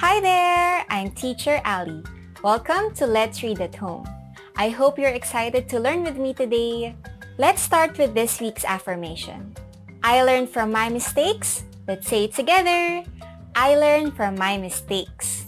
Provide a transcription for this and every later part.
Hi there! I'm Teacher Ali. Welcome to Let's Read at Home. I hope you're excited to learn with me today. Let's start with this week's affirmation. I learned from my mistakes. Let's say it together. I learned from my mistakes.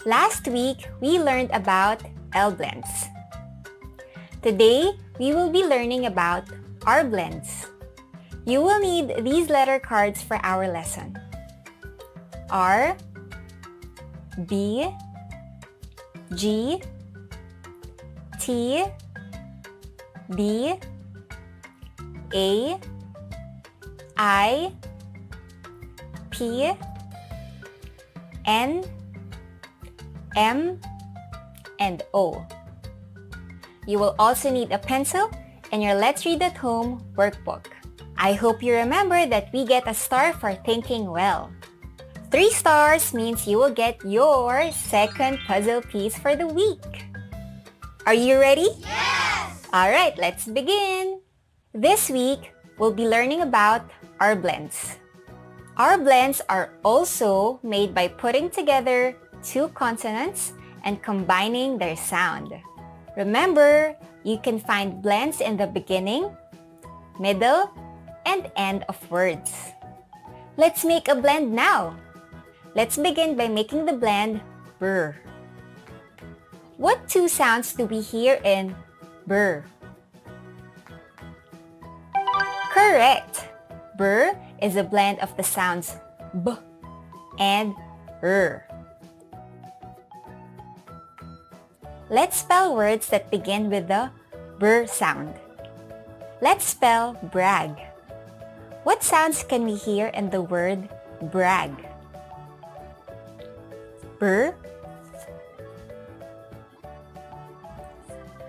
Last week, we learned about L blends. Today, we will be learning about R blends. You will need these letter cards for our lesson. R, B, G, T, B, A, I, P, N, M, and O. You will also need a pencil and your Let's Read at Home workbook. I hope you remember that we get a star for thinking well. 3 stars means you will get your second puzzle piece for the week. Are you ready? Yes! Alright, let's begin! This week, we'll be learning about R blends. R blends are also made by putting together 2 consonants and combining their sound. Remember, you can find blends in the beginning, middle, and end of words. Let's make a blend now! Let's begin by making the blend brr. What 2 sounds do we hear in brr? Correct! Brr is a blend of the sounds b and r. Let's spell words that begin with the brr sound. Let's spell brag. What sounds can we hear in the word brag? Brr,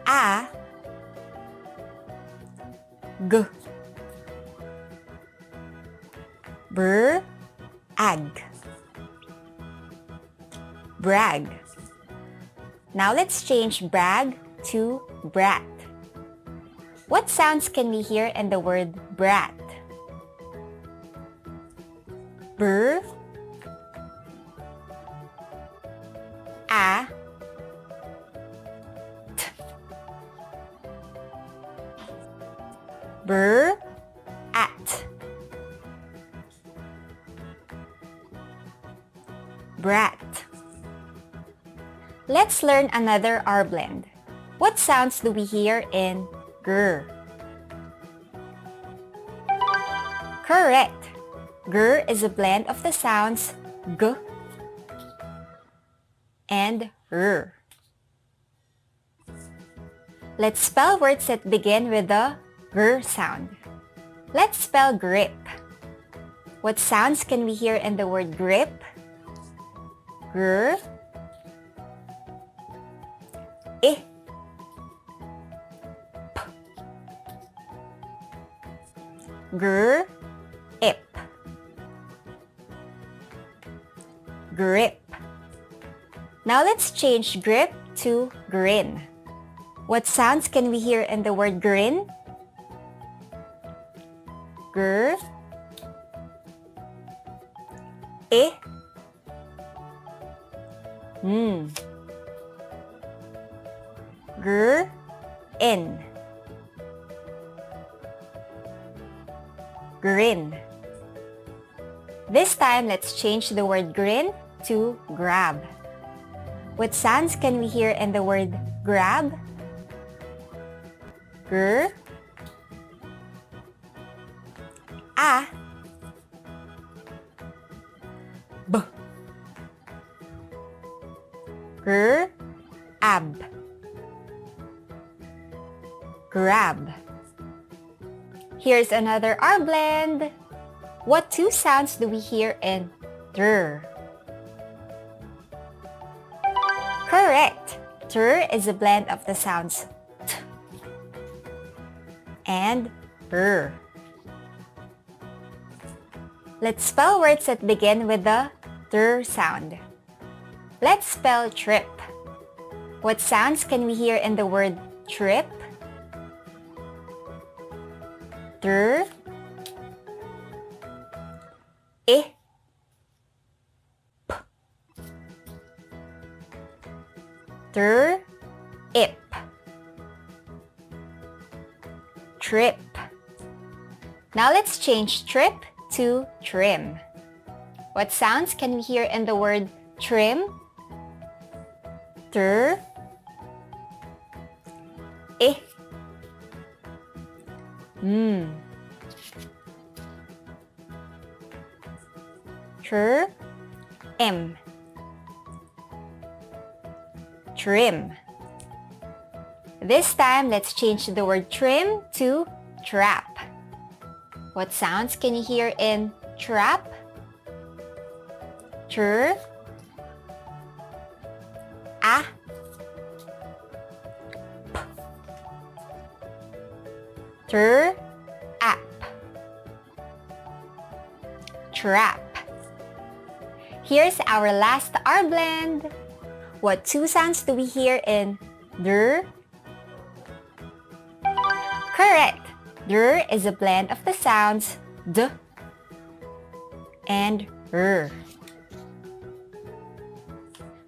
a, g, brr, ag, brag. Now let's change brag to brat. What sounds can we hear in the word brat? Brr, a, t, brr, at, brat. Let's learn another R blend. What sounds do we hear in grr? Correct! Grr is a blend of the sounds g and r. Let's spell words that begin with the gr sound. Let's spell grip. What sounds can we hear in the word grip? Gr, I, p, gr, ip, grip. Now let's change grip to grin. What sounds can we hear in the word grin? Gr, I, gr, in, grin. This time, let's change the word grin to grab. What sounds can we hear in the word grab? Gr, a, b, gr, ab, grab. Here's another R blend. What 2 sounds do we hear in dr? Correct! Dr is a blend of the sounds t and r. Let's spell words that begin with the dr sound. Let's spell trip. What sounds can we hear in the word trip? Dr, I, p, ip, trip. Now let's change trip to trim. What sounds can we hear in the word trim? I, M, trim. This time, let's change the word trim to trap. What sounds can you hear in trap? A, app, trap. Here's our last R blend. What two sounds do we hear in der? Correct. Der is a blend of the sounds d and r.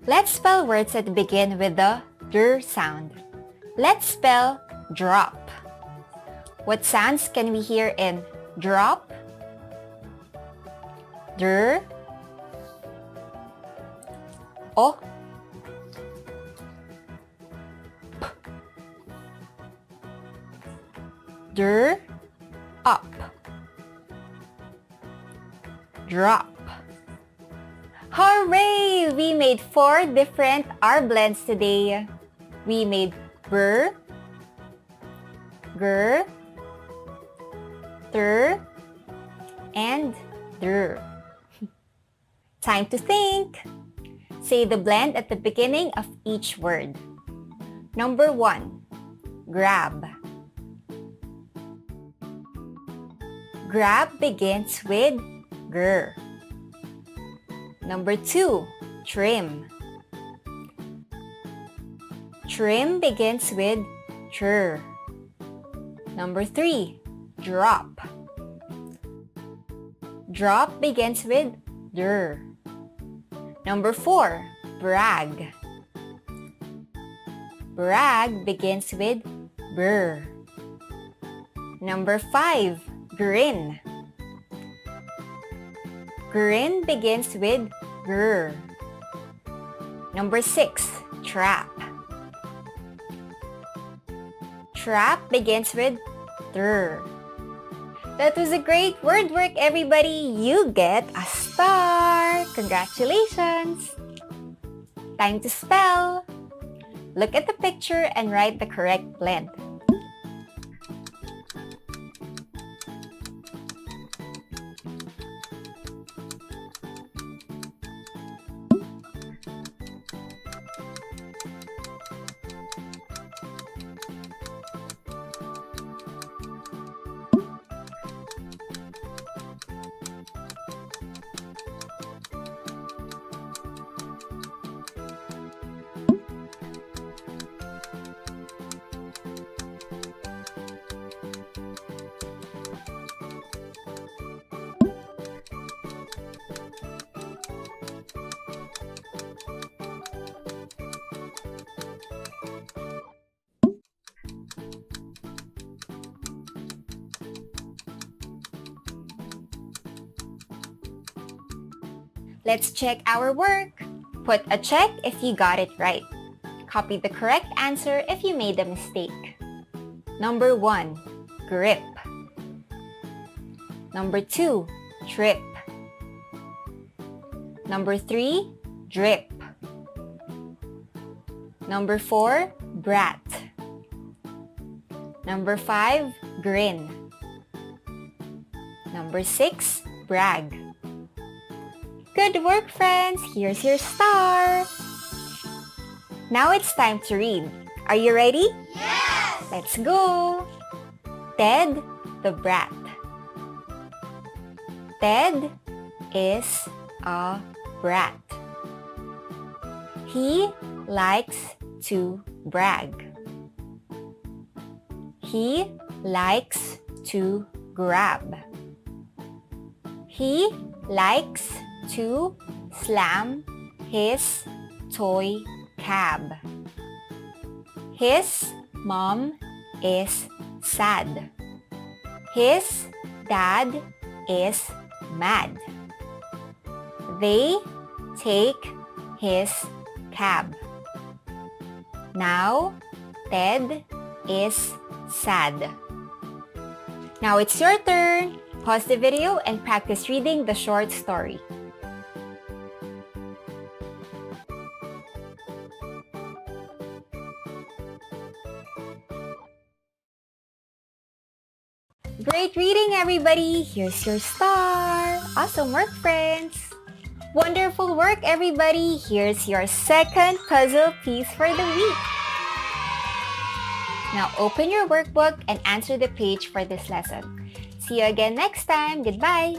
Let's spell words that begin with the der sound. Let's spell drop. What sounds can we hear in drop? Der, o, p, der, up, drop. Hooray! We made 4 different R blends today. We made ber, ger, ter, and der. Time to think. Say the blend at the beginning of each word. Number 1, grab. Grab begins with ger. Number 2, trim. Trim begins with tr. Number 3, drop. Drop begins with der. Number 4, brag. Brag begins with ber. Number 5, grin. Grin begins with ger. Number 6, trap. Trap begins with ter. That was a great word work, everybody! You get a star! Congratulations! Time to spell! Look at the picture and write the correct blend. Let's check our work. Put a check if you got it right. Copy the correct answer if you made a mistake. Number 1, grip. Number 2, trip. Number 3, drip. Number 4, brat. Number 5, grin. Number 6, brag. Good work, friends! Here's your star! Now it's time to read. Are you ready? Yes! Let's go! Ted the brat. Ted is a brat. He likes to brag. He likes to grab. He likes to slam his toy cab. His mom is sad. His dad is mad. They take his cab. Now, Ted is sad. Now it's your turn. Pause the video and practice reading the short story. Great reading, everybody! Here's your star! Awesome work, friends! Wonderful work, everybody! Here's your second puzzle piece for the week. Now open your workbook and answer the page for this lesson. See you again next time. Goodbye!